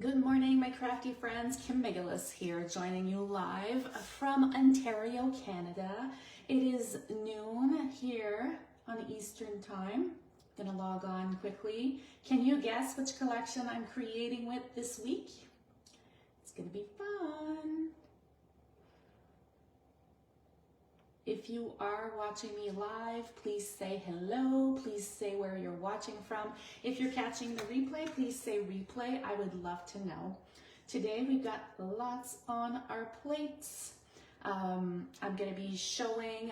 Good morning, my crafty friends. Kim Migalis here, joining you live from Ontario, Canada. It is noon here on Eastern Time. I'm gonna log on quickly. Can you guess which collection I'm creating with this week? It's gonna be fun. If you are watching me live, please say hello. Please say where you're watching from. If you're catching the replay, please say replay. I would love to know. Today we've got lots on our plates. I'm going to be showing,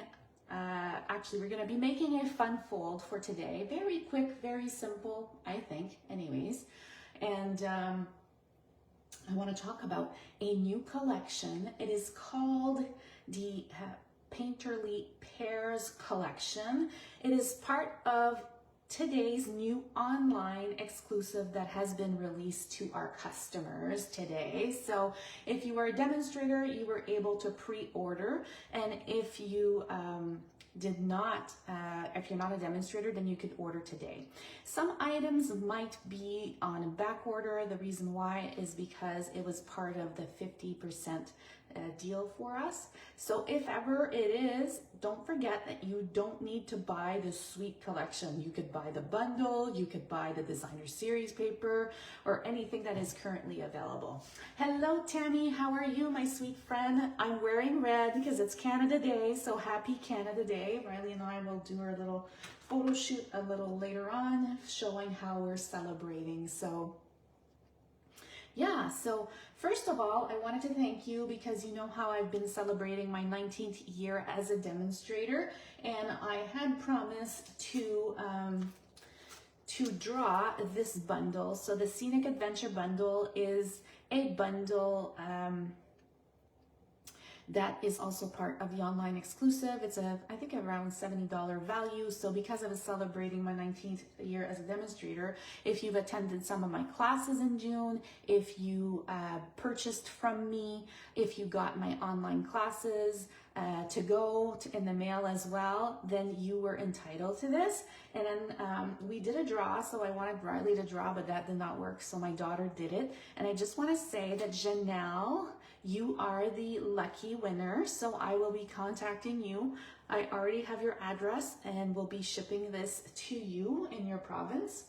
actually we're going to be making a fun fold for today. Very quick, very simple, I think, anyways. And I want to talk about a new collection. It is called the Painterly Pears Collection. It is part of today's new online exclusive that has been released to our customers today. So if you are a demonstrator, you were able to pre-order, and if you did not, if you're not a demonstrator, then you could order today. Some items might be on back order. The reason why is because it was part of the 50% deal for us. So if ever it is, don't forget that you don't need to buy the suite collection. You could buy the bundle, you could buy the designer series paper, or anything that is currently available. Hello Tammy, how are you, my sweet friend? I'm wearing red because it's Canada Day, so happy Canada Day. Riley and I will do our little photo shoot a little later on, showing how we're celebrating. So yeah, so first of all, I wanted to thank you because you know how I've been celebrating my 19th year as a demonstrator, and I had promised to draw this bundle. So the Scenic Adventure Bundle is a bundle that is also part of the online exclusive. It's I think around $70 value. So because I was celebrating my 19th year as a demonstrator, if you've attended some of my classes in June, if you purchased from me, if you got my online classes to go in the mail as well, then you were entitled to this. And then we did a draw, so I wanted Riley to draw, but that did not work, so my daughter did it. And I just want to say that Janelle, you are the lucky winner, so I will be contacting you. I already have your address and will be shipping this to you in your province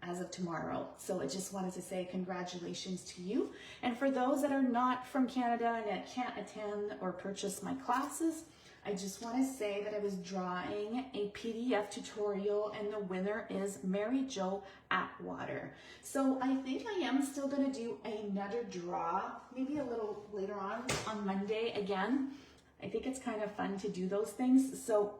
as of tomorrow. So I just wanted to say congratulations to you. And for those that are not from Canada and that can't attend or purchase my classes, I just want to say that I was drawing a PDF tutorial and the winner is Mary Jo Atwater. So I think I am still going to do another draw, maybe a little later on Monday again. I think it's kind of fun to do those things. So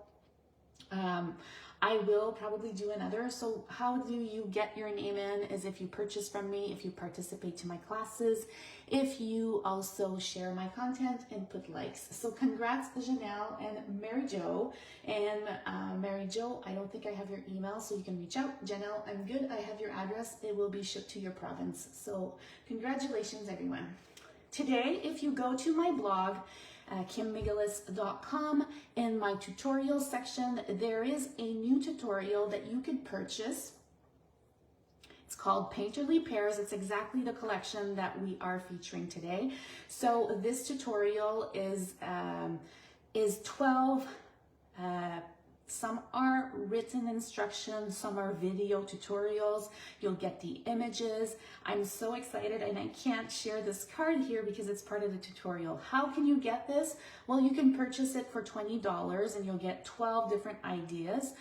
I will probably do another. So how do you get your name in is if you purchase from me, if you participate to my classes, if you also share my content and put likes. So congrats Janelle and Mary Jo. And Mary Jo, I don't think I have your email, so you can reach out. Janelle, I'm good. I have your address. It will be shipped to your province. So congratulations everyone. Today, if you go to my blog, kimmigalis.com, in my tutorials section, there is a new tutorial that you could purchase. It's called Painterly Pears. It's exactly the collection that we are featuring today. So this tutorial is 12 some are written instructions, some are video tutorials. You'll get the images. I'm so excited, and I can't share this card here because it's part of the tutorial. How can you get this? Well, you can purchase it for $20 and you'll get 12 different ideas.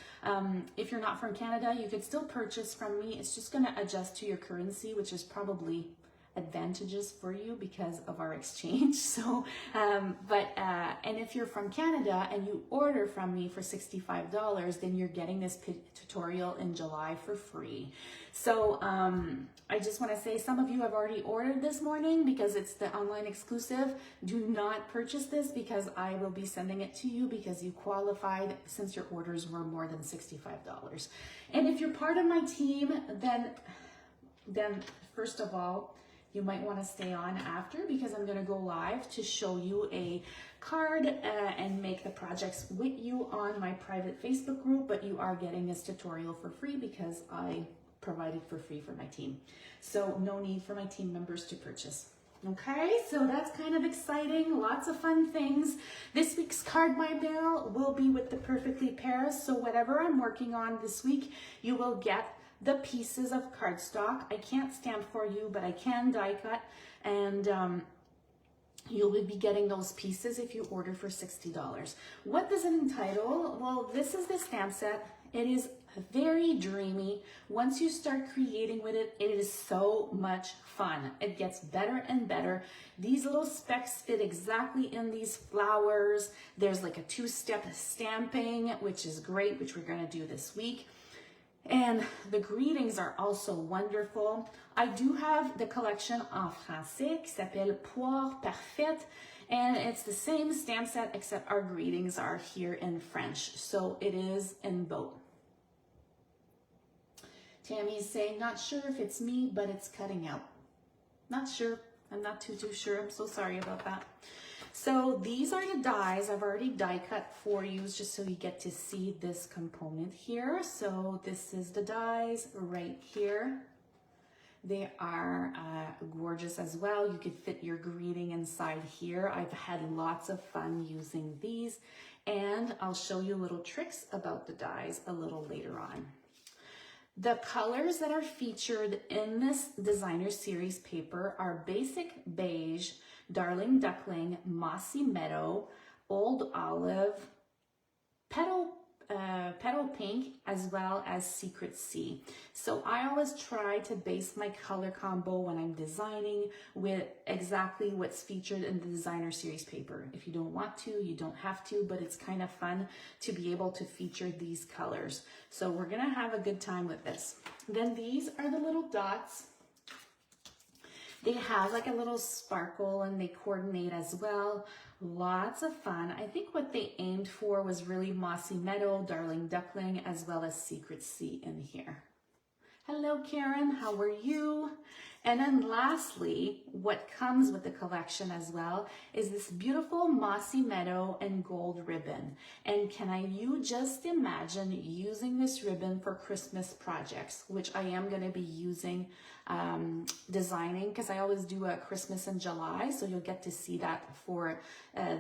If you're not from Canada, you could still purchase from me. It's just going to adjust to your currency, which is probably advantages for you because of our exchange. So and if you're from Canada and you order from me for $65, then you're getting this tutorial in July for free. So I just want to say some of you have already ordered this morning because it's the online exclusive. Do not purchase this because I will be sending it to you because you qualified since your orders were more than $65. And if you're part of my team, then first of all, you might want to stay on after because I'm going to go live to show you a card and make the projects with you on my private Facebook group, but you are getting this tutorial for free because I provided for free for my team. So no need for my team members to purchase. Okay, so that's kind of exciting. Lots of fun things. This week's Card My Mail will be with the Perfectly Pears. So whatever I'm working on this week, you will get the pieces of cardstock. I can't stamp for you, but I can die cut. And you will be getting those pieces if you order for $60. What does it entitle? Well, this is the stamp set. It is very dreamy. Once you start creating with it, it is so much fun. It gets better and better. These little specks fit exactly in these flowers. There's like a 2-step stamping, which is great, which we're going to do this week. And the greetings are also wonderful. I do have the collection en français qui s'appelle Poire Parfaite, and it's the same stamp set except our greetings are here in French. So it is in both. Tammy is saying, not sure if it's me, but it's cutting out. Not sure. I'm not too sure. I'm so sorry about that. So these are the dies. I've already die cut for you just so you get to see this component here. So this is the dies right here. They are gorgeous as well. You could fit your greeting inside here. I've had lots of fun using these, and I'll show you little tricks about the dies a little later on. The colors that are featured in this designer series paper are Basic Beige, Darling Duckling, Mossy Meadow, Old Olive, Petal Pink, as well as Secret Sea. So I always try to base my color combo when I'm designing with exactly what's featured in the designer series paper. If you don't want to, you don't have to, but it's kind of fun to be able to feature these colors. So we're gonna have a good time with this. Then these are the little dots. They have like a little sparkle and they coordinate as well. Lots of fun. I think what they aimed for was really Mossy Meadow, Darling Duckling, as well as Secret Sea in here. Hello, Karen. How are you? And then lastly, what comes with the collection as well is this beautiful Mossy Meadow and gold ribbon. And you just imagine using this ribbon for Christmas projects, which I am going to be using designing, because I always do a Christmas in July, so you'll get to see that for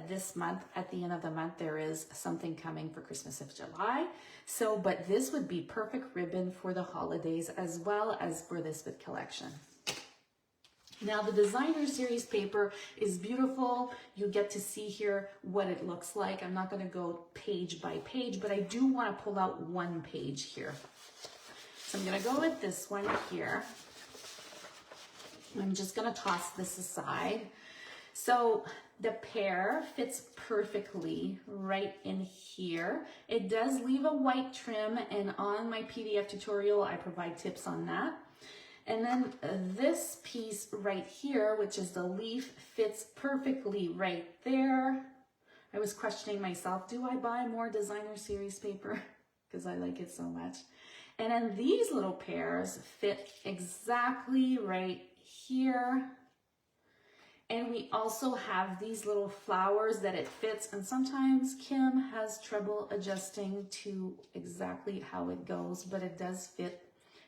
this month. At the end of the month, there is something coming for Christmas of July. So, but this would be perfect ribbon for the holidays as well as for this with collection. Now the designer series paper is beautiful. You get to see here what it looks like. I'm not going to go page by page, but I do want to pull out one page here. So I'm going to go with this one here. I'm just going to toss this aside. So the pear fits perfectly right in here. It does leave a white trim, and on my PDF tutorial, I provide tips on that. And then this piece right here, which is the leaf, fits perfectly right there. I was questioning myself, do I buy more designer series paper? Because I like it so much. And then these little pears fit exactly right here. And we also have these little flowers that it fits. And sometimes Kim has trouble adjusting to exactly how it goes, but it does fit.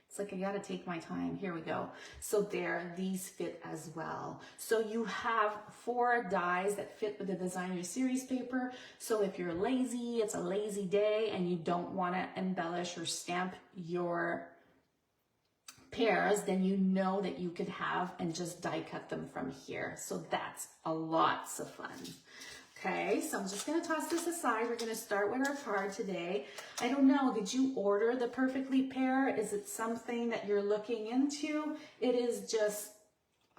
It's like I gotta take my time. Here we go. So there, these fit as well. So you have 4 dies that fit with the designer series paper. So if you're lazy, it's a lazy day, and you don't wanna embellish or stamp your pears, then you know that you could have and just die cut them from here. So that's lots of fun. Okay, so I'm just going to toss this aside. We're going to start with our card today. I don't know, did you order the Perfectly Pear? Is it something that you're looking into? It is just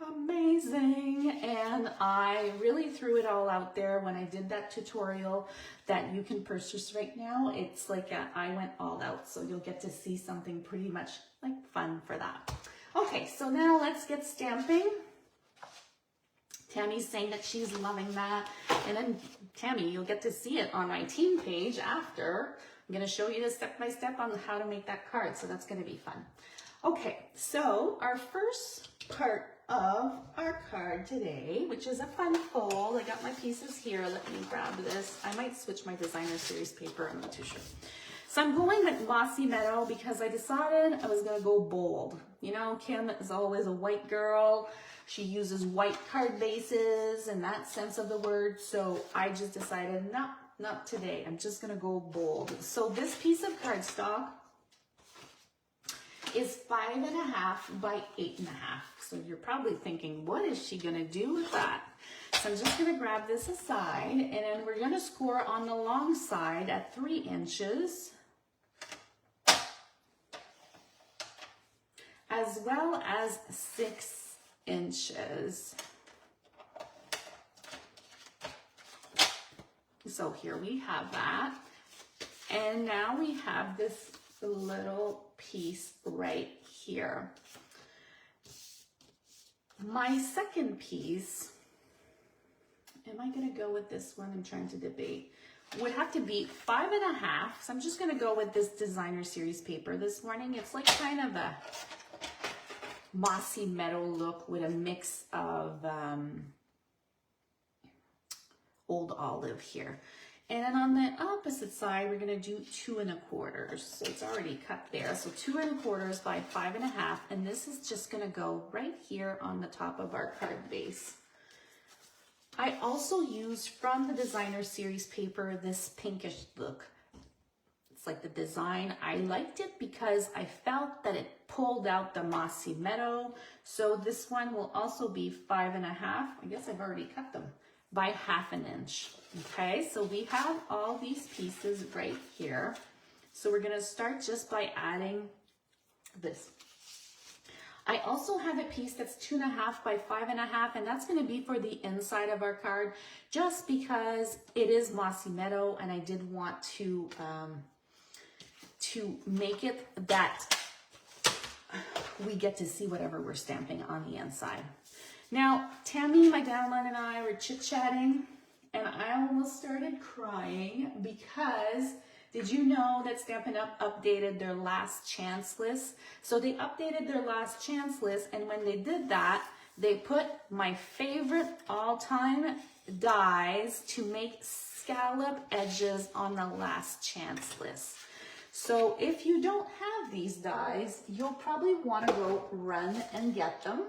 amazing, and I really threw it all out there when I did that tutorial that you can purchase right now. It's like I went all out, so you'll get to see something pretty much like fun for that. Okay, so now let's get stamping. Tammy's saying that she's loving that. And then, Tammy, you'll get to see it on my team page after. I'm going to show you the step-by-step on how to make that card, so that's going to be fun. Okay, so our first part of our card today, which is a fun fold. I got my pieces here. Let me grab this. I might switch my designer series paper. I'm not too sure. So I'm going with Mossy Meadow because I decided I was gonna go bold. You know, Kim is always a white girl. She uses white card bases in that sense of the word. So I just decided, no, not today. I'm just gonna go bold. So this piece of cardstock is 5.5 by 8.5. So you're probably thinking, what is she gonna do with that? So I'm just gonna grab this aside, and then we're gonna score on the long side at 3 inches, as well as 6 inches. So here we have that. And now we have this little piece right here. My second piece, am I gonna go with this one? I'm trying to debate. Would have to be 5.5. So I'm just gonna go with this designer series paper this morning. It's like kind of a mossy meadow look with a mix of old olive here. And then on the opposite side, we're gonna do 2 1/4. So it's already cut there. So 2 1/4 by 5.5. And this is just gonna go right here on the top of our card base. I also used from the designer series paper this pinkish look. It's like the design. I liked it because I felt that it pulled out the mossy meadow. So this one will also be 5.5. I guess I've already cut them. By 1/2 inch. Okay, so we have all these pieces right here. So we're gonna start just by adding this. I also have a piece that's 2.5 by 5.5, and that's gonna be for the inside of our card, just because it is mossy meadow, and I did want to make it that we get to see whatever we're stamping on the inside. Now, Tammy, my downline, and I were chit-chatting, and I almost started crying because did you know that Stampin'up updated their last chance list? So they updated their last chance list, and when they did that, they put my favorite all-time dies to make scallop edges on the last chance list. So if you don't have these dies, you'll probably want to go run and get them.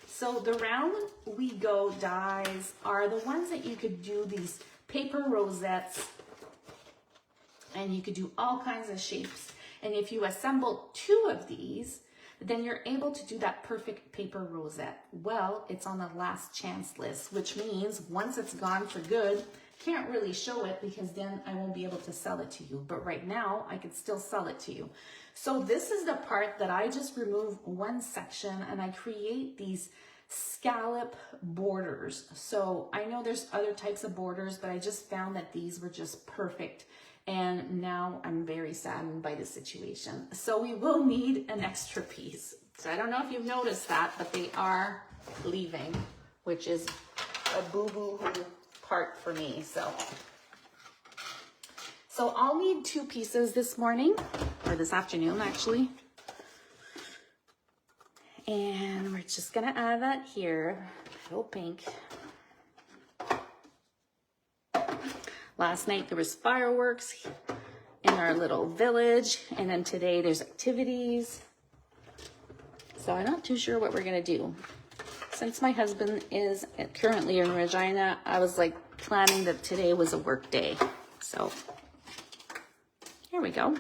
So the Round We Go dies are the ones that you could do these paper rosettes, and you could do all kinds of shapes. And if you assemble 2 of these, then you're able to do that perfect paper rosette. Well, it's on the last chance list, which means once it's gone for good, can't really show it because then I won't be able to sell it to you. But right now, I could still sell it to you. So this is the part that I just remove one section and I create these scallop borders. So I know there's other types of borders, but I just found that these were just perfect. And now I'm very saddened by the situation. So we will need an extra piece. So I don't know if you've noticed that, but they are leaving, which is a boo-boo-hoo part for me. So I'll need 2 pieces this morning, or this afternoon actually. And we're just gonna add that here, little pink. Last night there was fireworks in our little village, and then today there's activities. So I'm not too sure what we're gonna do. Since my husband is currently in Regina, I was like planning that today was a work day. So here we go.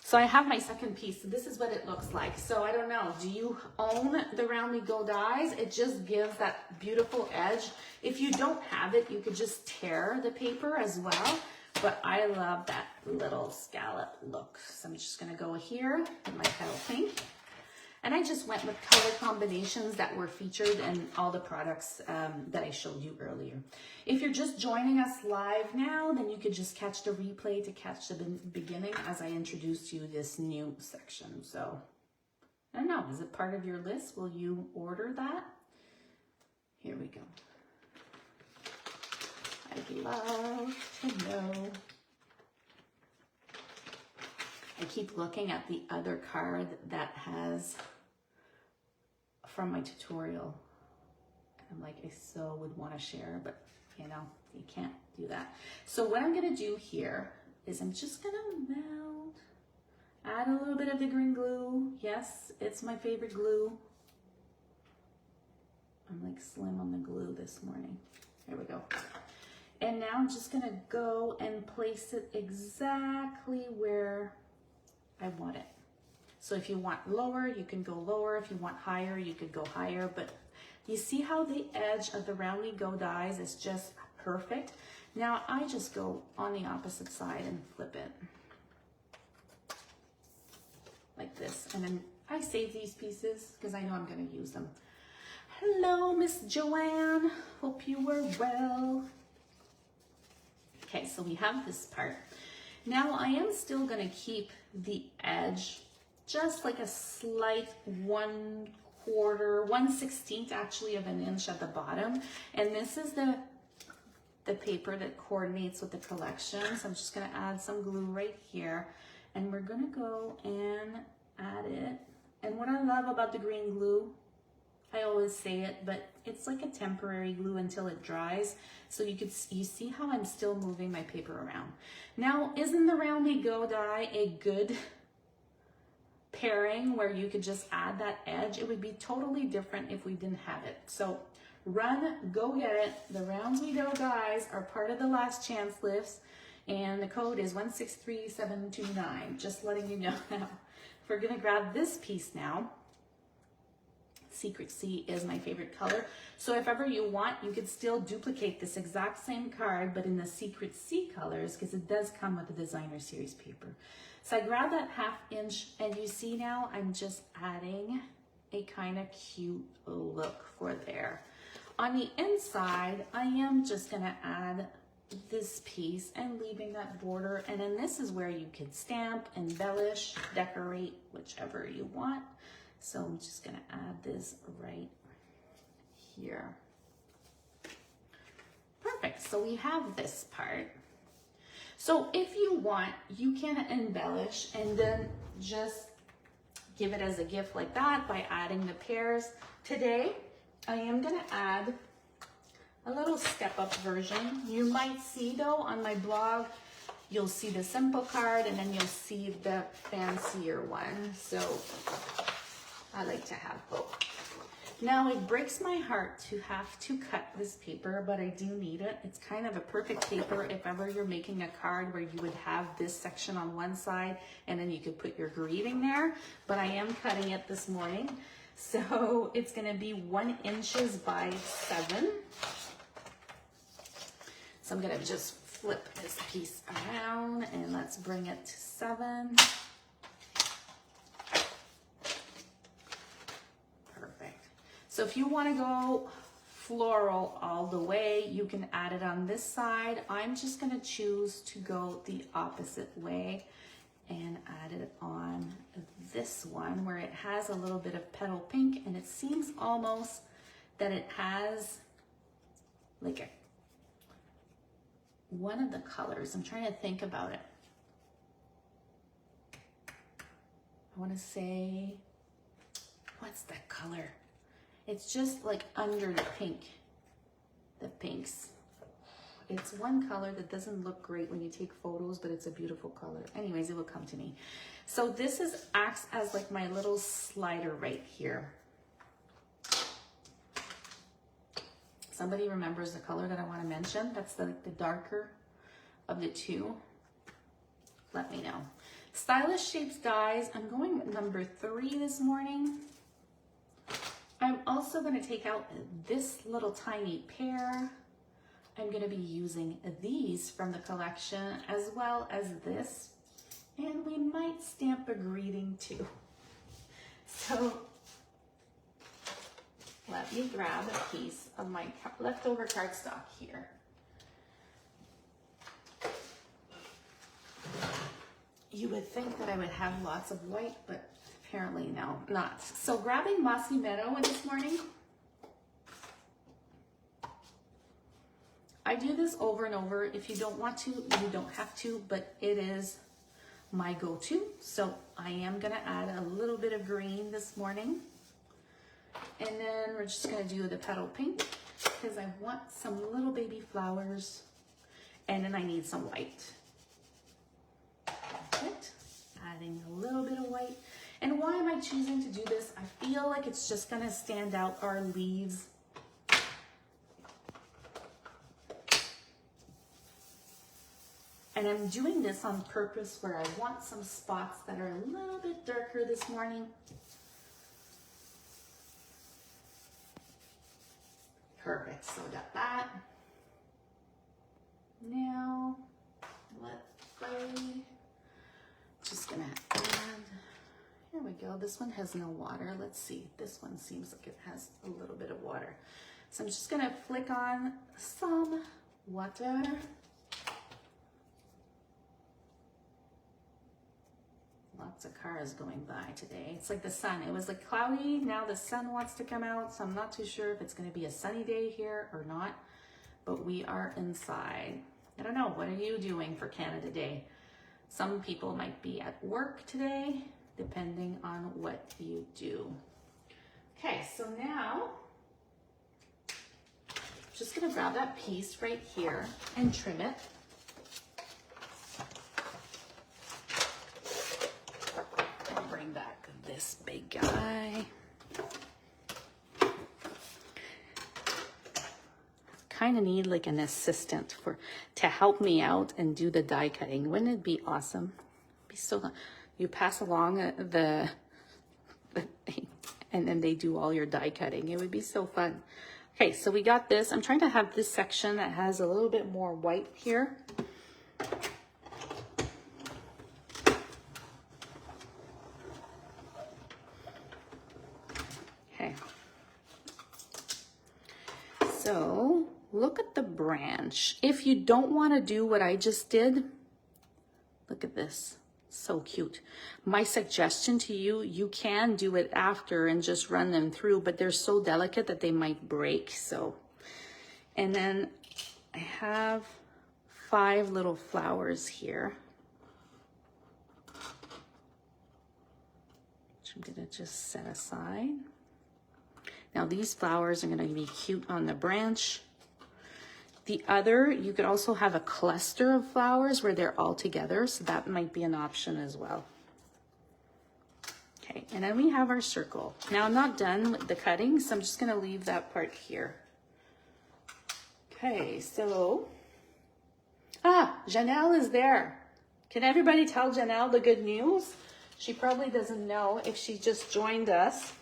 So I have my second piece. This is what it looks like. So I don't know, do you own the Round We Go dies? It just gives that beautiful edge. If you don't have it, you could just tear the paper as well. But I love that little scallop look. So I'm just gonna go here with my petal pink. And I just went with color combinations that were featured in all the products that I showed you earlier. If you're just joining us live now, then you could just catch the replay to catch the beginning as I introduced you this new section. So, I don't know, is it part of your list? Will you order that? Here we go. I'd love to know. I keep looking at the other card that has from my tutorial. And I'm like, I so would want to share, but you know, you can't do that. So what I'm gonna do here is I'm just gonna melt, add a little bit of the green glue. Yes, it's my favorite glue. I'm like slim on the glue this morning. There we go. And now I'm just gonna go and place it exactly where I want it. So if you want lower, you can go lower. If you want higher, you could go higher. But you see how the edge of the Roundly Go dies is just perfect? Now I just go on the opposite side and flip it. Like this. And then I save these pieces because I know I'm gonna use them. Hello, Miss Joanne. Hope you were well. Okay, so we have this part. Now I am still gonna keep the edge just like a slight 1/4, 1/16 actually of an inch at the bottom. And this is the paper that coordinates with the collection. So I'm just gonna add some glue right here. And we're gonna go and add it. And what I love about the green glue, I always say it, but it's like a temporary glue until it dries. So you see how I'm still moving my paper around. Now, isn't the Roundly Go die a good pairing where you could just add that edge? It would be totally different if we didn't have it. So run, go get it. The Roundly Go dies are part of the last chance lifts, and the code is 163729. Just letting you know now. We're gonna grab this piece now. Secret C is my favorite color. So if ever you want, you could still duplicate this exact same card, but in the Secret C colors, because it does come with the designer series paper. So I grab that 1/2 inch, and you see now I'm just adding a kind of cute look for there. On the inside, I am just gonna add this piece and leaving that border. And then this is where you can stamp, embellish, decorate, whichever you want. So I'm just gonna add this right here. Perfect, so we have this part. So if you want, you can embellish and then just give it as a gift like that by adding the pears. Today, I am gonna add a little step-up version. You might see though on my blog, you'll see the simple card and then you'll see the fancier one. So I like to have both. Now it breaks my heart to have to cut this paper, but I do need it. It's kind of a perfect paper if ever you're making a card where you would have this section on one side and then you could put your greeting there, but I am cutting it this morning. So it's gonna be 1 inch by 7. So I'm gonna just flip this piece around and let's bring it to 7. Perfect. So if you want to go floral all the way, you can add it on this side. I'm just gonna choose to go the opposite way and add it on this one where it has a little bit of petal pink, and it seems almost that it has like a one of the colors. I'm trying to think about it. I want to say, what's that color? It's just like under the pink, the pinks. It's one color that doesn't look great when you take photos, but it's a beautiful color. Anyways, it will come to me. So this acts as like my little slider right here. Somebody remembers the color that I want to mention? That's the darker of the two. Let me know. Stylish Shapes dies. I'm going with number 3 this morning. I'm also going to take out this little tiny pear. I'm going to be using these from the collection as well as this. And we might stamp a greeting too. So let me grab a piece of my leftover cardstock here. You would think that I would have lots of white, but apparently no, not. So grabbing Mossy Meadow this morning. I do this over and over. If you don't want to, you don't have to, but it is my go-to. So I am gonna add a little bit of green this morning. And then we're just gonna do the petal pink. because I want some little baby flowers, and then I need some white. Perfect. Adding a little bit of white. And why am I choosing to do this? I feel like it's just gonna stand out our leaves. And I'm doing this on purpose where I want some spots that are a little bit darker this morning. Perfect, so I got that. Now, let's go. Just gonna add, here we go. This one has no water. Let's see, this one seems like it has a little bit of water. So I'm just gonna flick on some water. Lots of cars going by today. It's like the sun. It was like cloudy. Now the sun wants to come out. So I'm not too sure if it's going to be a sunny day here or not. But we are inside. I don't know. What are you doing for Canada Day? Some people might be at work today, depending on what you do. Okay, so now I'm just going to grab that piece right here and trim it. Back this big guy. Kind of need like an assistant to help me out and do the die cutting. Wouldn't it be awesome? It'd be so. You pass along the thing, and then they do all your die cutting. It would be so fun. Okay, so we got this. I'm trying to have this section that has a little bit more white here. So look at the branch. If you don't want to do what I just did, look at this, so cute. My suggestion to you, you can do it after and just run them through, but they're so delicate that they might break. So, and then I have 5 little flowers here, which I'm gonna just set aside. Now these flowers are gonna be cute on the branch. The other, you could also have a cluster of flowers where they're all together, so that might be an option as well. Okay, and then we have our circle. Now I'm not done with the cutting, so I'm just gonna leave that part here. Okay, so, Janelle is there. Can everybody tell Janelle the good news? She probably doesn't know if she just joined us.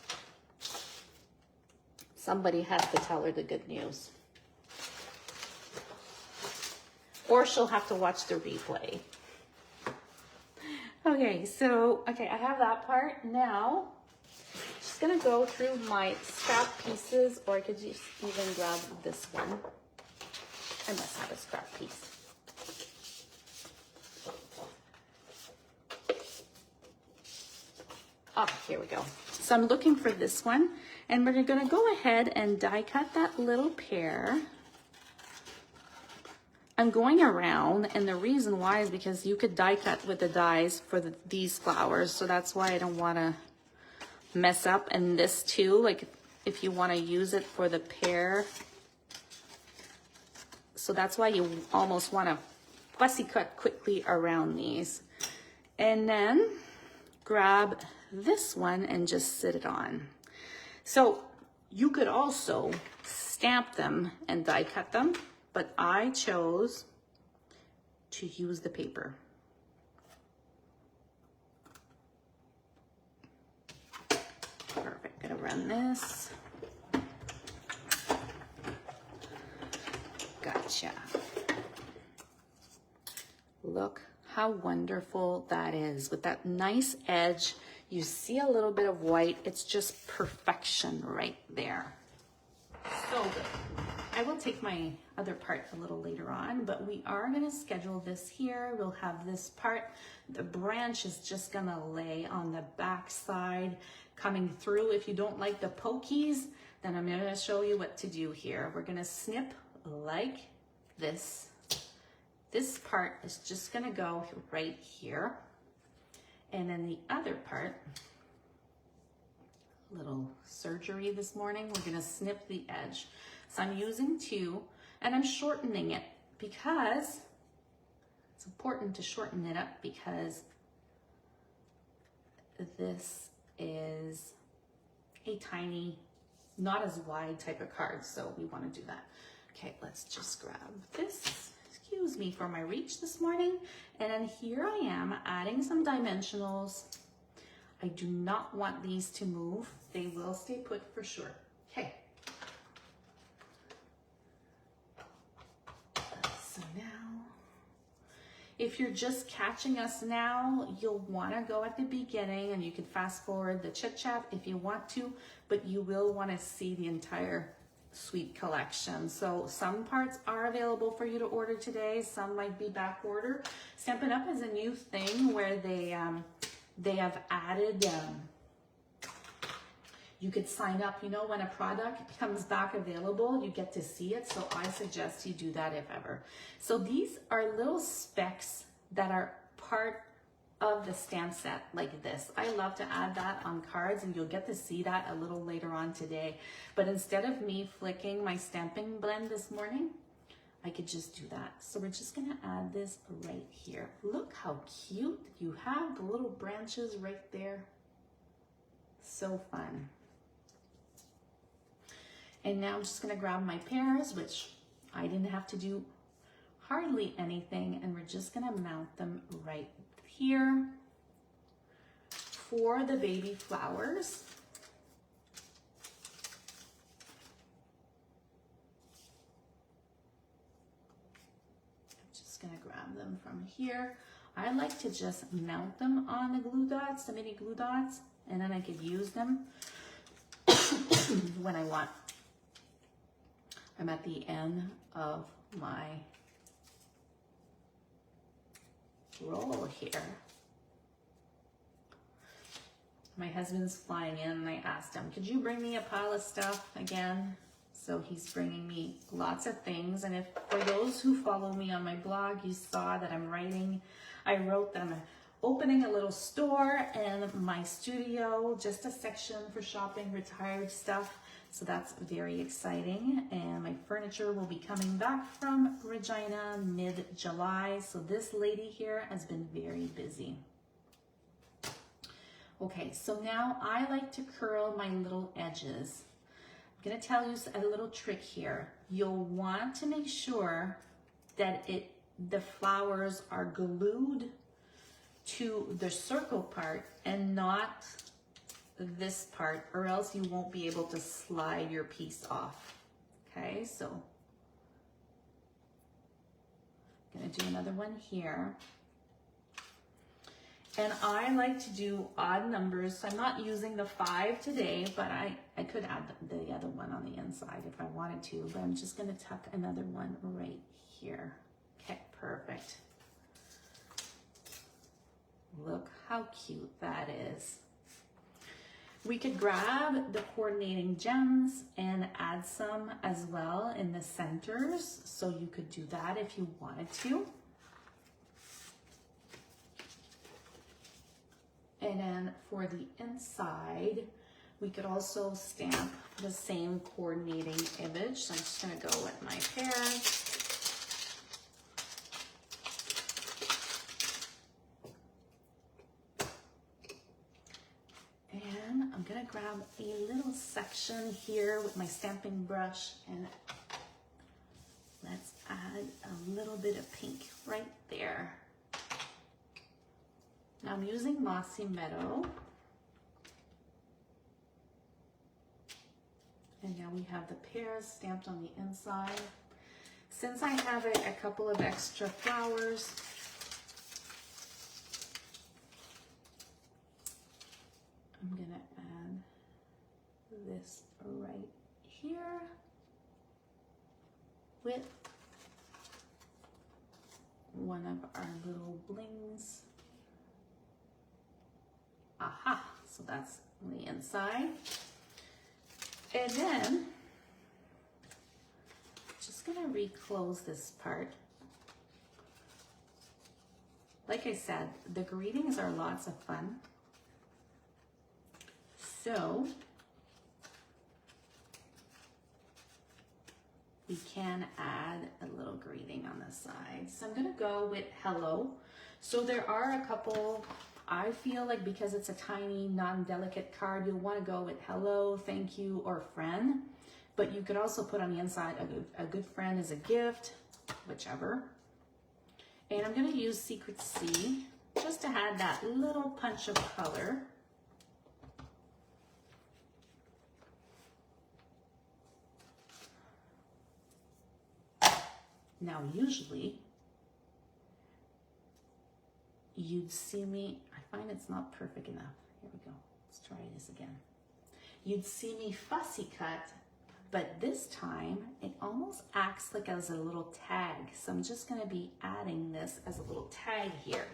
Somebody has to tell her the good news. Or she'll have to watch the replay. Okay, so, I have that part. Now, just gonna go through my scrap pieces, or I could just even grab this one. I must have a scrap piece. Oh, here we go. So I'm looking for this one. And we're gonna go ahead and die cut that little pear. I'm going around, and the reason why is because you could die cut with the dies for these flowers, so that's why I don't wanna mess up. And this too, like if you wanna use it for the pear. So that's why you almost wanna fussy cut quickly around these. And then grab this one and just sit it on. So you could also stamp them and die cut them, but I chose to use the paper. Perfect, gonna run this. Gotcha. Look how wonderful that is with that nice edge. You see a little bit of white. It's just perfection right there. So good. I will take my other part a little later on, but we are gonna schedule this here. We'll have this part. The branch is just gonna lay on the back side coming through. If you don't like the pokies, then I'm gonna show you what to do here. We're gonna snip like this. This part is just gonna go right here. And then the other part, little surgery this morning, we're gonna snip the edge. So I'm using 2 and I'm shortening it because it's important to shorten it up because this is a tiny, not as wide type of card, so we want to do that. Okay, let's just grab this. Excuse me for my reach this morning. And then here I am adding some dimensionals. I do not want these to move. They will stay put for sure. Okay. So now, if you're just catching us now, you'll want to go at the beginning and you can fast forward the chit chat if you want to, but you will want to see the entire suite collection. So some parts are available for you to order today. Some might be back order. Stampin' Up! Is a new thing where they have added, you could sign up, you know, when a product comes back available, you get to see it. So I suggest you do that if ever. So these are little specks that are part of the stamp set like this. I love to add that on cards and you'll get to see that a little later on today. But instead of me flicking my stamping blend this morning, I could just do that. So we're just gonna add this right here. Look how cute you have the little branches right there. So fun. And now I'm just gonna grab my pears, which I didn't have to do hardly anything, and we're just gonna mount them right here for the baby flowers. I'm just gonna grab them from here. I like to just mount them on the glue dots, the mini glue dots, and then I could use them when I want. I'm at the end of my roll here. My husband's flying in and I asked him, could you bring me a pile of stuff again? So he's bringing me lots of things. And if for those who follow me on my blog, you saw that I wrote that I'm opening a little store in my studio, just a section for shopping retired stuff. So that's very exciting. And my furniture will be coming back from Regina mid-July. So this lady here has been very busy. Okay, so now I like to curl my little edges. I'm gonna tell you a little trick here. You'll want to make sure that the flowers are glued to the circle part and not this part, or else you won't be able to slide your piece off. Okay, so I'm gonna do another one here. And I like to do odd numbers, so I'm not using the 5 today, but I could add the other one on the inside if I wanted to, but I'm just gonna tuck another one right here. Okay, perfect. Look how cute that is. We could grab the coordinating gems and add some as well in the centers, so you could do that if you wanted to. And then for the inside, we could also stamp the same coordinating image. So I'm just gonna go with my pears. And I'm gonna grab a little section here with my stamping brush and let's add a little bit of pink right there. Now I'm using Mossy Meadow. And now we have the pears stamped on the inside. Since I have a couple of extra flowers, I'm gonna add this right here with one of our little blings. Aha, so that's on the inside. And then, just gonna reclose this part. Like I said, the greetings are lots of fun. So, we can add a little greeting on the side. So I'm gonna go with hello. So there are a couple, I feel like because it's a tiny, non-delicate card, you'll wanna go with hello, thank you, or friend. But you could also put on the inside, a good friend is a gift, whichever. And I'm gonna use Secret C just to add that little punch of color. Now, usually, you'd see me, I find it's not perfect enough. Here we go, let's try this again. You'd see me fussy cut, but this time, it almost acts like as a little tag. So I'm just gonna be adding this as a little tag here.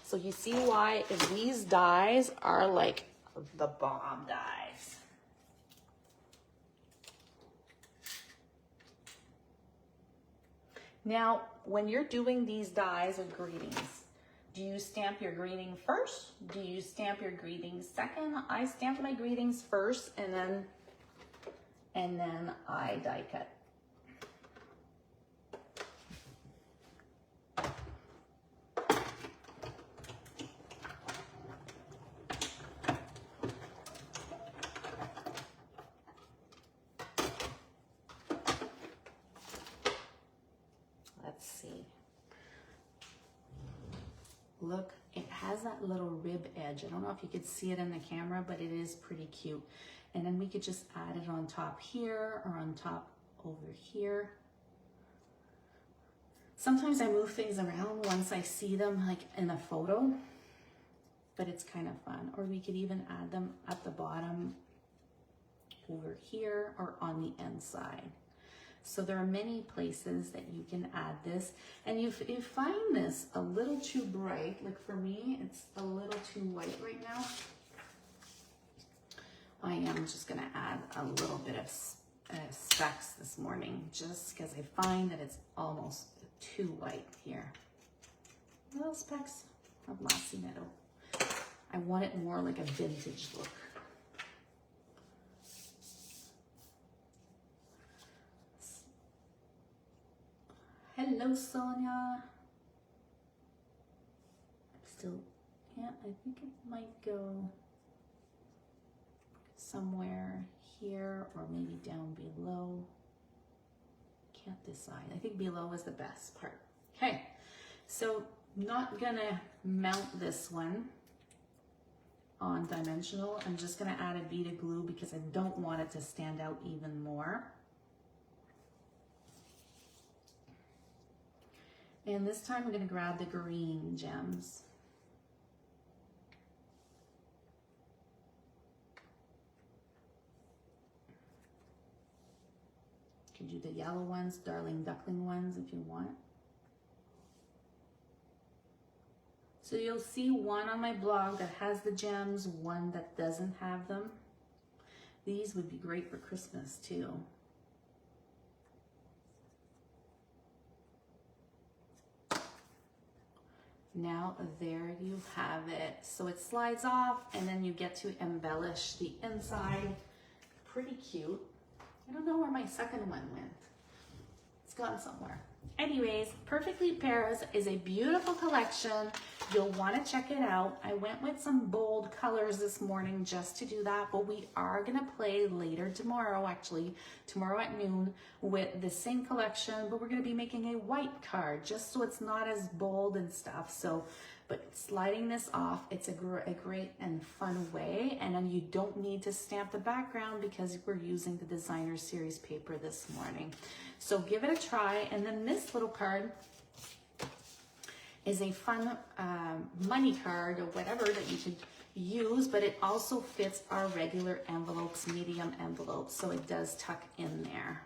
So you see why these dies are like the bomb dies. Now, when you're doing these dies of greetings, do you stamp your greeting first? Do you stamp your greeting second? I stamp my greetings first and then I die cut. Let's see. Look, it has that little rib edge. I don't know if you could see it in the camera, but it is pretty cute. And then we could just add it on top here or on top over here. Sometimes I move things around once I see them like in a photo, but it's kind of fun. Or we could even add them at the bottom over here or on the inside. So there are many places that you can add this. And if you find this a little too bright, like for me, it's a little too white right now, I am just gonna add a little bit of specks this morning, just because I find that it's almost too white here. Little specks of Lassie Meadow. I want it more like a vintage look. Hello, Sonia. Still, yeah, I think it might go somewhere here or maybe down below. Can't decide. I think below is the best part. Okay, so not gonna mount this one on dimensional. I'm just gonna add a bead of glue because I don't want it to stand out even more. And this time I'm gonna grab the green gems. You can do the yellow ones, darling duckling ones if you want. So you'll see one on my blog that has the gems, one that doesn't have them. These would be great for Christmas too. Now there you have it. So it slides off and then you get to embellish the inside. Pretty cute. I don't know where my second one went. It's gone somewhere. Anyways, Perfectly Pears is a beautiful collection. You'll want to check it out. I went with some bold colors this morning just to do that, but we are going to play later tomorrow, actually, tomorrow at noon, with the same collection, but we're going to be making a white card just so it's not as bold and stuff. So, but sliding this off, it's a great and fun way. And then you don't need to stamp the background because we're using the designer series paper this morning. So give it a try. And then this little card is a fun money card or whatever that you could use, but it also fits our regular envelopes, medium envelopes. So it does tuck in there.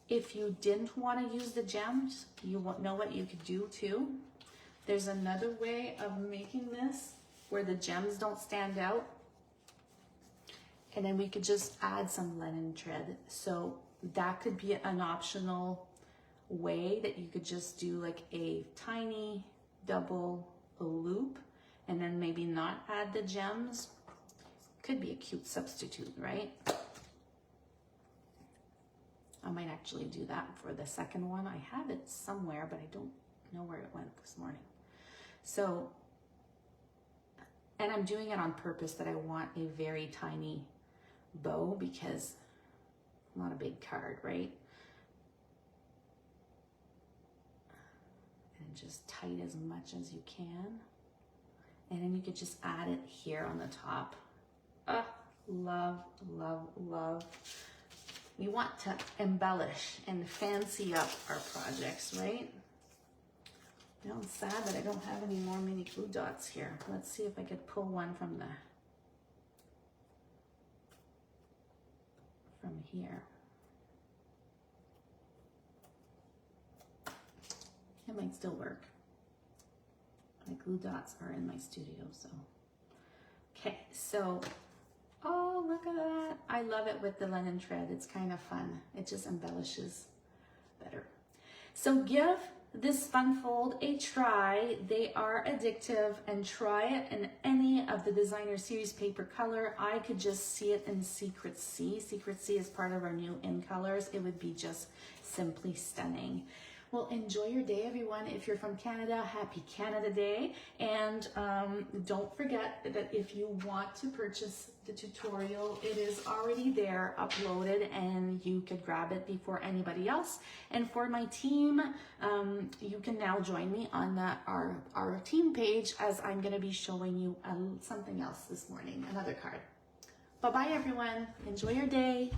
If you didn't want to use the gems, you won't know what you could do too. There's another way of making this where the gems don't stand out. And then we could just add some linen thread. So that could be an optional way that you could just do like a tiny double loop and then maybe not add the gems could be a cute substitute, right? I might actually do that for the second one. I have it somewhere, but I don't know where it went this morning. So, and I'm doing it on purpose that I want a very tiny bow because I'm not a big card, right? And just tight as much as you can. And then you could just add it here on the top. Love, love, love. We want to embellish and fancy up our projects, right? You know, I'm sad that I don't have any more mini glue dots here. Let's see if I could pull one from here. It might still work. My glue dots are in my studio, so. Okay, so, oh, look at that. I love it with the linen thread. It's kind of fun. It just embellishes better. So give this fun fold a try. They are addictive, and try it in any of the designer series paper color. I could just see it in Secret C. Secret C is part of our new in colors. It would be just simply stunning. Well, enjoy your day, everyone. If you're from Canada, happy Canada Day. And don't forget that if you want to purchase the tutorial, it is already there, uploaded, and you could grab it before anybody else. And for my team, you can now join me on our team page, as I'm going to be showing you something else this morning, another card. Bye-bye, everyone. Enjoy your day.